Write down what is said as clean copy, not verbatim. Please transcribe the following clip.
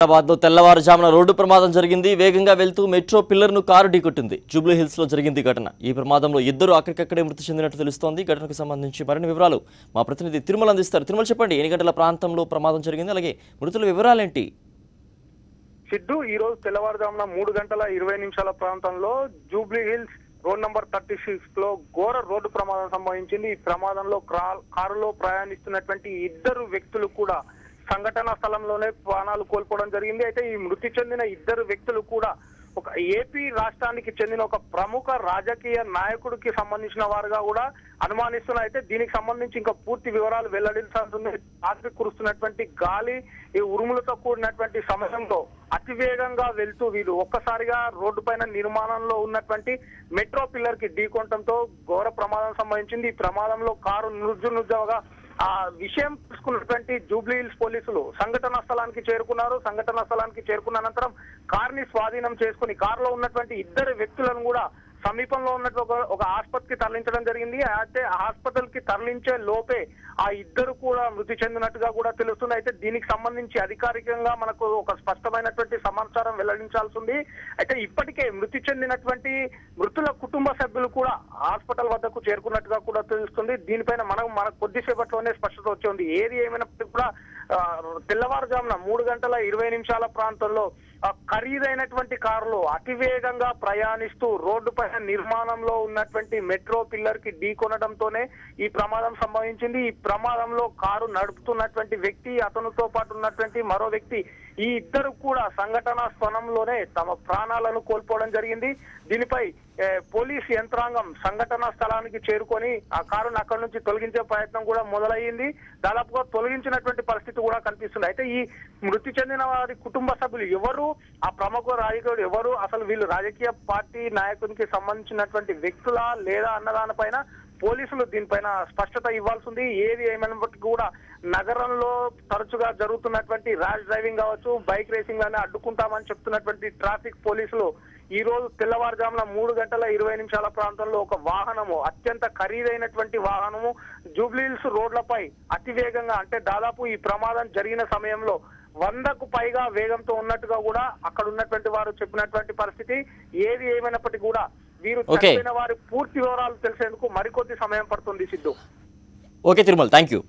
హైదరాబాద్ లో తెల్లవారుజామున రోడ్డు ప్రమాదం జరిగింది. వేగంగా వెళ్తూ మెట్రో పిల్లర్ ను కారు ఢీకొట్టింది. జూబ్లీ హిల్స్ లో జరిగింది ఘటన. ఈ ప్రమాదంలో ఇద్దరు అక్కడికక్కడే మృతి చెందినట్టు తెలుస్తోంది. ఘటనకు సంబంధించి మరిన్ని వివరాలు మా ప్రతినిధి తిరుమల అందిస్తారు. తిరుమల చెప్పండి, ఎన్ని గంటల ప్రాంతంలో ప్రమాదం జరిగింది, అలాగే మృతుల వివరాలేంటి? సిద్ధు ఈ రోజు తెల్లవారుజామున 3:20 ప్రాంతంలో జూబ్లీ హిల్స్ రోడ్ నంబర్ 36 లో ఘోర రోడ్డు ప్రమాదం సంభవించింది. ఈ ప్రమాదంలో కారులో ప్రయాణిస్తున్నటువంటి ఇద్దరు వ్యక్తులు కూడా సంఘటనా స్థలంలోనే ప్రాణాలు కోల్పోవడం జరిగింది. అయితే ఈ మృతి చెందిన ఇద్దరు వ్యక్తులు కూడా ఒక ఏపీ రాష్ట్రానికి చెందిన ఒక ప్రముఖ రాజకీయ నాయకుడికి సంబంధించిన వారుగా కూడా అనుమానిస్తున్నారు. అయితే దీనికి సంబంధించి ఇంకా పూర్తి వివరాలు వెల్లడించాల్సింది. రాత్రి కురుస్తున్నటువంటి గాలి, ఈ ఉరుములతో కూడినటువంటి సమయంలో అతివేగంగా వెళ్తూ వీళ్ళు ఒక్కసారిగా రోడ్డు పైన నిర్మాణంలో ఉన్నటువంటి మెట్రో పిల్లర్ కి ఢీకొనడంతో ఘోర ప్రమాదం సంభవించింది. ఈ ప్రమాదంలో కారు నుజ్జుగా ఆ విషయం తెలుసుకున్నటువంటి జూబ్లీ హిల్స్ పోలీసులు సంఘటనా స్థలానికి చేరుకున్నారు. సంఘటనా స్థలానికి చేరుకున్న అనంతరం కారుని స్వాధీనం చేసుకుని కారులో ఉన్నటువంటి ఇద్దరు వ్యక్తులను కూడా సమీపంలో ఉన్నటువంటి ఒక ఆసుపత్రికి తరలించడం జరిగింది. అయితే హాస్పిటల్ కి తరలించే లోపే ఆ ఇద్దరు కూడా మృతి చెందినట్టుగా కూడా తెలుస్తుంది. అయితే దీనికి సంబంధించి అధికారికంగా మనకు ఒక స్పష్టమైనటువంటి సమాచారం వెల్లడించాల్సి ఉంది. అయితే ఇప్పటికే మృతి చెందినటువంటి మృతుల కుటుంబ సభ్యులు కూడా హాస్పిటల్ వద్దకు చేరుకున్నట్టుగా కూడా తెలుస్తుంది. దీనిపైన మన కొద్దిసేపట్లోనే స్పష్టత వచ్చింది. ఏది ఏమైనప్పటికీ కూడా తెల్లవారుజామున 3:20 ప్రాంతంలో ఖరీదైనటువంటి కారులో అతివేగంగా ప్రయాణిస్తూ రోడ్డు పైన నిర్మాణంలో ఉన్నటువంటి మెట్రో పిల్లర్ కి ఢీకొనడంతోనే ఈ ప్రమాదం సంభవించింది. ఈ ప్రమాదంలో కారు నడుపుతున్నటువంటి వ్యక్తి, అతనితో పాటు ఉన్నటువంటి మరో వ్యక్తి, ఈ ఇద్దరు కూడా సంఘటనా స్థలంలోనే తమ ప్రాణాలను కోల్పోవడం జరిగింది. దీనిపై పోలీస్ యంత్రాంగం సంఘటనా స్థలానికి చేరుకొని ఆ కారును అక్కడి నుంచి తొలగించే ప్రయత్నం కూడా మొదలయ్యింది. దాదాపుగా తొలగించినటువంటి పరిస్థితి కూడా కనిపిస్తుంది. అయితే ఈ మృతి చెందిన వారి కుటుంబ సభ్యులు ఎవరు, ఆ ప్రముఖ రాజకీయుడు ఎవరు, అసలు వీళ్ళు రాజకీయ పార్టీ నాయకునికి సంబంధించినటువంటి వ్యక్తులా లేదా అన్నదానిపైన పోలీసులు దీనిపైన స్పష్టత ఇవ్వాల్సి ఉంది. ఏది ఏమైనప్పటికీ కూడా నగరంలో తరచుగా జరుగుతున్నటువంటి ర్యాష్ డ్రైవింగ్ కావచ్చు, బైక్ రేసింగ్ అని అడ్డుకుంటామని చెప్తున్నటువంటి ట్రాఫిక్ పోలీసులు ఈ రోజు తెల్లవారుజామున 3:20 ప్రాంతంలో ఒక వాహనము, అత్యంత ఖరీదైనటువంటి వాహనము జూబ్లీ హిల్స్ రోడ్లపై అతివేగంగా, అంటే దాదాపు ఈ ప్రమాదం జరిగిన సమయంలో 100కు పైగా వేగంతో ఉన్నట్టుగా కూడా అక్కడ ఉన్నటువంటి వారు చెప్పినటువంటి పరిస్థితి. ఏది ఏమైనప్పటికీ కూడా వీరు చనిపోయిన వారి పూర్తి వివరాలు తెలిసేందుకు మరికొద్ది సమయం పడుతుంది. Siddhu. Okay Tirumala, thank you.